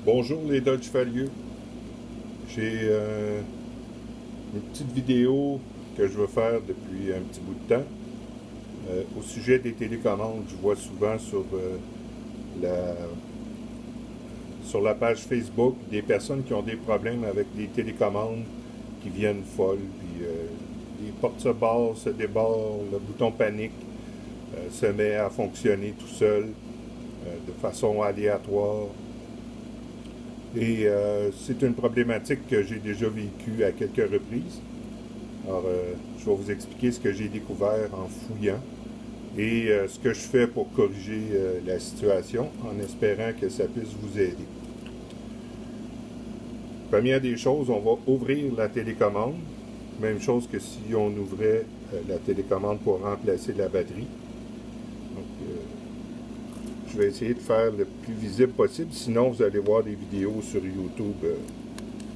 Bonjour les Dodge Falieux. J'ai une petite vidéo que je veux faire depuis un petit bout de temps au sujet des télécommandes. Je vois souvent la, sur la page Facebook des personnes qui ont des problèmes avec des télécommandes qui viennent folles, puis les portes se barrent, se débarrent, le bouton panique se met à fonctionner tout seul de façon aléatoire. Et c'est une problématique que j'ai déjà vécue à quelques reprises. Alors, je vais vous expliquer ce que j'ai découvert en fouillant et ce que je fais pour corriger la situation en espérant que ça puisse vous aider. Première des choses, on va ouvrir la télécommande. Même chose que si on ouvrait la télécommande pour remplacer la batterie. Donc, je vais essayer de faire le plus visible possible. Sinon, vous allez voir des vidéos sur YouTube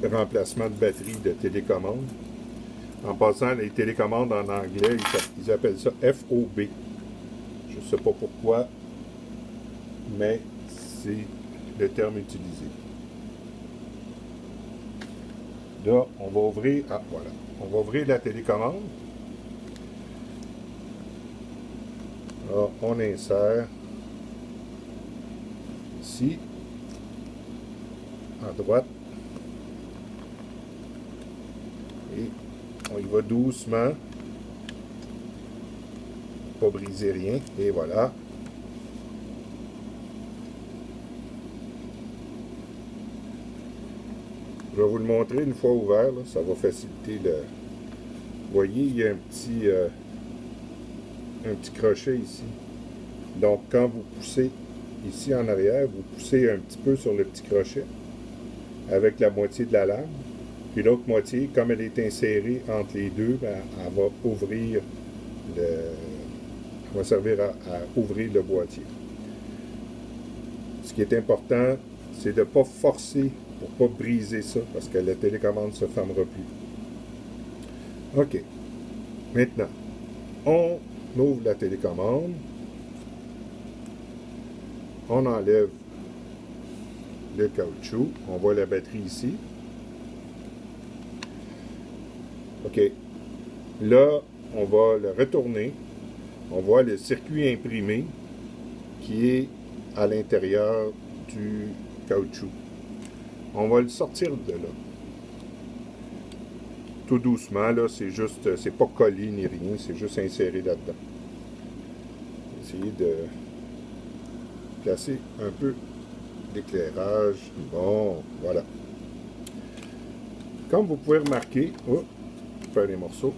remplacement de batterie de télécommande. En passant, les télécommandes en anglais, ils appellent ça FOB. Je ne sais pas pourquoi, mais c'est le terme utilisé. Là, on va ouvrir. Ah, voilà. On va ouvrir la télécommande. Alors, on insère ici, à droite. Et on y va doucement. Pas briser rien. Et voilà. Je vais vous le montrer une fois ouvert. Là. Ça va faciliter le... Vous voyez, il y a un petit crochet ici. Donc, quand vous poussez ici en arrière, vous poussez un petit peu sur le petit crochet avec la moitié de la lame. Puis l'autre moitié, comme elle est insérée entre les deux, ben, elle va ouvrir elle va servir à ouvrir le boîtier. Ce qui est important, c'est de ne pas forcer pour ne pas briser ça, parce que la télécommande ne se fermera plus. OK. Maintenant, on ouvre la télécommande. On enlève le caoutchouc. On voit la batterie ici. OK. Là, on va le retourner. On voit le circuit imprimé qui est à l'intérieur du caoutchouc. On va le sortir de là. Tout doucement, là, c'est pas collé ni rien, c'est juste inséré là-dedans. Essayer de placer un peu d'éclairage. Bon, voilà. Comme vous pouvez remarquer, faire des morceaux.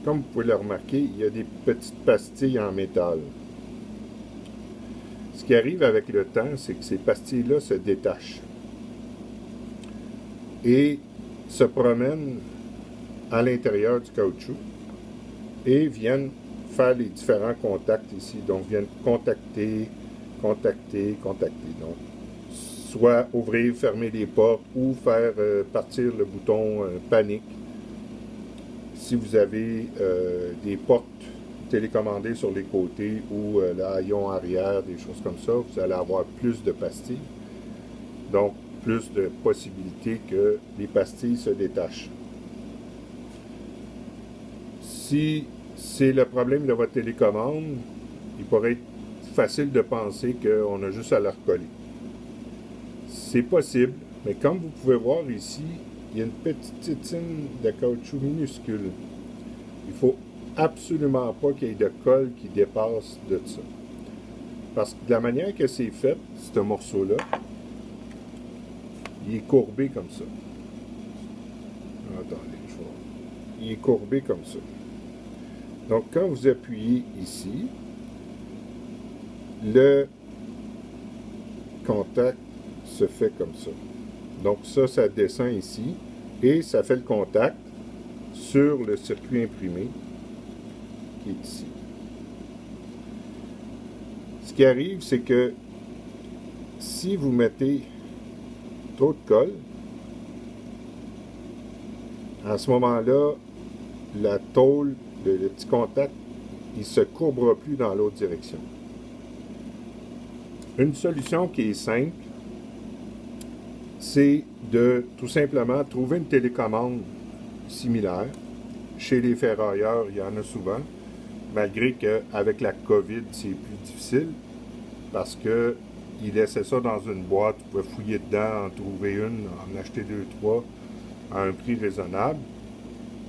Comme vous pouvez le remarquer, il y a des petites pastilles en métal. Ce qui arrive avec le temps, c'est que ces pastilles-là se détachent et se promènent à l'intérieur du caoutchouc et viennent faire les différents contacts ici. Donc, viennent contacter. Donc, soit ouvrir, fermer les portes ou faire partir le bouton panique. Si vous avez des portes télécommandées sur les côtés ou le haillon arrière, des choses comme ça, vous allez avoir plus de pastilles. Donc, plus de possibilités que les pastilles se détachent. Si c'est le problème de votre télécommande, il pourrait être facile de penser qu'on a juste à la recoller. C'est possible, mais comme vous pouvez voir ici, il y a une petite tétine de caoutchouc minuscule. Il ne faut absolument pas qu'il y ait de colle qui dépasse de ça. Parce que de la manière que c'est fait, ce morceau-là, il est courbé comme ça. Attendez, je vois. Il est courbé comme ça. Donc, quand vous appuyez ici, le contact se fait comme ça. Donc, ça descend ici et ça fait le contact sur le circuit imprimé qui est ici. Ce qui arrive, c'est que si vous mettez trop de colle, à ce moment-là, la tôle, le petit contact, il ne se courbera plus dans l'autre direction. Une solution qui est simple, c'est de tout simplement trouver une télécommande similaire. Chez les ferrailleurs, il y en a souvent, malgré qu'avec la COVID, c'est plus difficile, parce qu'ils laissaient ça dans une boîte, tu pouvais fouiller dedans, en trouver une, en acheter 2, 3, à un prix raisonnable.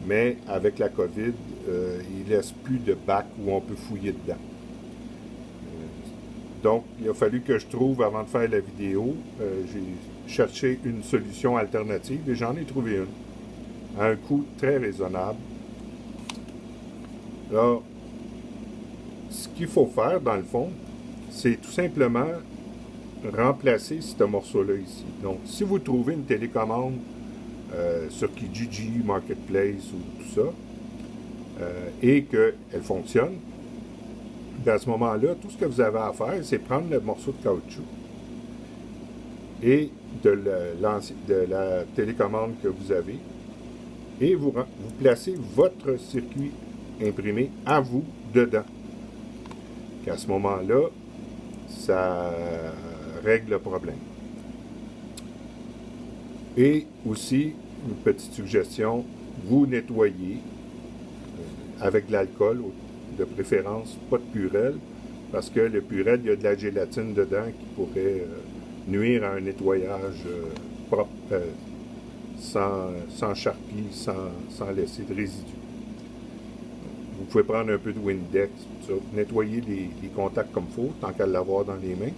Mais avec la COVID, ils ne laissent plus de bac où on peut fouiller dedans. Donc, il a fallu que je trouve, avant de faire la vidéo, j'ai cherché une solution alternative et j'en ai trouvé une, à un coût très raisonnable. Alors, ce qu'il faut faire, dans le fond, c'est tout simplement remplacer ce morceau-là ici. Donc, si vous trouvez une télécommande sur Kijiji, Marketplace ou tout ça, et qu'elle fonctionne, à ce moment-là, tout ce que vous avez à faire, c'est prendre le morceau de caoutchouc et de la télécommande que vous avez et vous placez votre circuit imprimé à vous dedans. Qu'à ce moment-là, ça règle le problème. Et aussi, une petite suggestion, vous nettoyez avec de l'alcool, de préférence pas de Purell, parce que le Purell, il y a de la gélatine dedans qui pourrait nuire à un nettoyage propre, sans charpie, sans laisser de résidus. Vous pouvez prendre un peu de Windex, tout ça, nettoyer les contacts comme il faut, tant qu'à l'avoir dans les mains.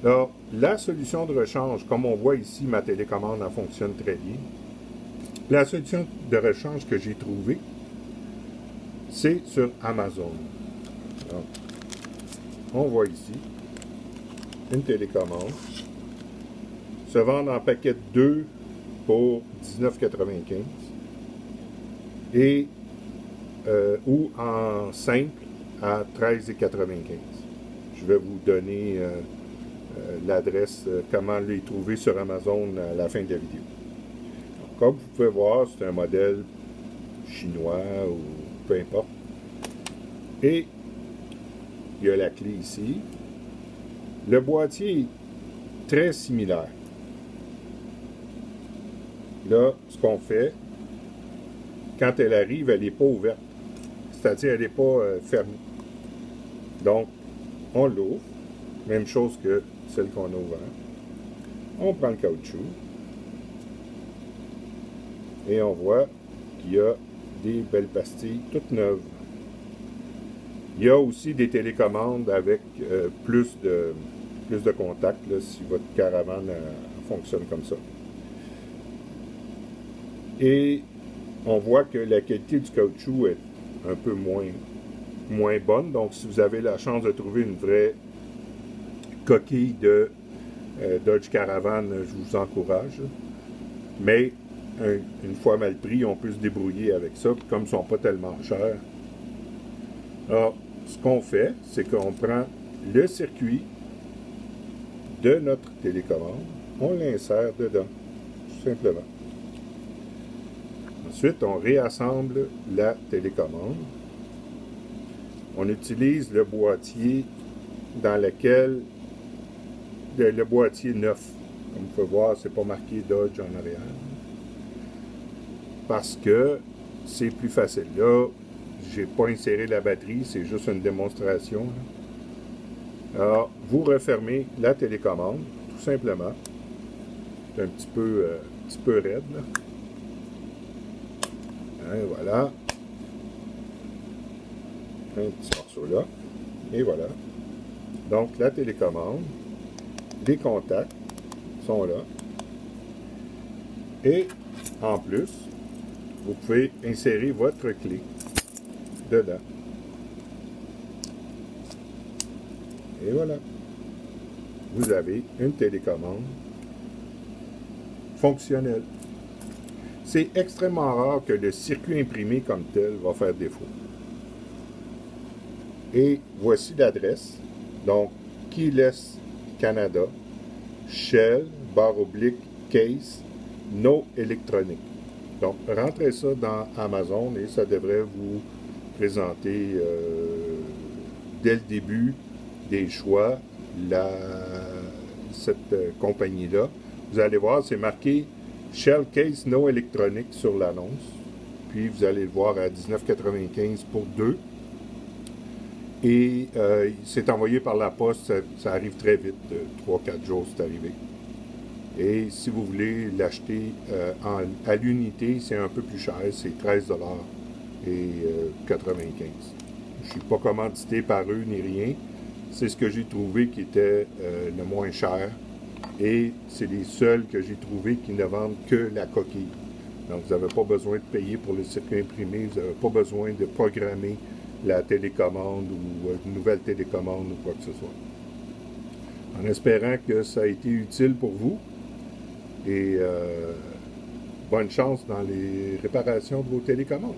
Alors, la solution de rechange, comme on voit ici, ma télécommande, elle fonctionne très bien. La solution de rechange que j'ai trouvée, c'est sur Amazon. Alors, on voit ici une télécommande se vendre en paquet de 2 pour 19,95 et ou en simple à 13,95. Je vais vous donner l'adresse, comment les trouver sur Amazon à la fin de la vidéo. Donc, comme vous pouvez voir, c'est un modèle chinois ou peu importe. Et il y a la clé ici. Le boîtier est très similaire. Là, ce qu'on fait, quand elle arrive, elle n'est pas ouverte. C'est-à-dire, elle n'est pas fermée. Donc, on l'ouvre. Même chose que celle qu'on a ouverte. On prend le caoutchouc. Et on voit qu'il y a des belles pastilles toutes neuves. Il y a aussi des télécommandes avec plus de contacts, là, si votre caravane fonctionne comme ça. Et on voit que la qualité du caoutchouc est un peu moins bonne. Donc, si vous avez la chance de trouver une vraie coquille de Dodge Caravan, je vous encourage. Mais, une fois mal pris, on peut se débrouiller avec ça. Puis comme ils ne sont pas tellement chers. Alors, ce qu'on fait, c'est qu'on prend le circuit de notre télécommande, on l'insère dedans, tout simplement. Ensuite, on réassemble la télécommande. On utilise le boîtier dans lequel le boîtier neuf. Comme vous pouvez voir, c'est pas marqué Dodge en arrière. Parce que c'est plus facile. Là, j'ai pas inséré la batterie, c'est juste une démonstration. Alors, vous refermez la télécommande, tout simplement. C'est un petit peu raide, là. Hein, voilà. Un petit morceau là. Et voilà. Donc, la télécommande, les contacts sont là. Et, en plus, vous pouvez insérer votre clé dedans. Et voilà. Vous avez une télécommande fonctionnelle. C'est extrêmement rare que le circuit imprimé comme tel va faire défaut. Et voici l'adresse. Donc, Keyless Canada, Shell, /case, no électronique. Donc, rentrez ça dans Amazon et ça devrait vous présenter dès le début des choix cette compagnie-là. Vous allez voir, c'est marqué Shell Case No Electronic sur l'annonce. Puis vous allez le voir à 19,95 pour deux. Et c'est envoyé par la poste, ça arrive très vite, 3-4 jours c'est arrivé. Et si vous voulez l'acheter à l'unité, c'est un peu plus cher, c'est 13$ et 95. Je ne suis pas commandité par eux ni rien. C'est ce que j'ai trouvé qui était le moins cher. Et c'est les seuls que j'ai trouvé qui ne vendent que la coquille. Donc, vous n'avez pas besoin de payer pour le circuit imprimé, vous n'avez pas besoin de programmer la télécommande ou une nouvelle télécommande ou quoi que ce soit. En espérant que ça a été utile pour vous et bonne chance dans les réparations de vos télécommandes.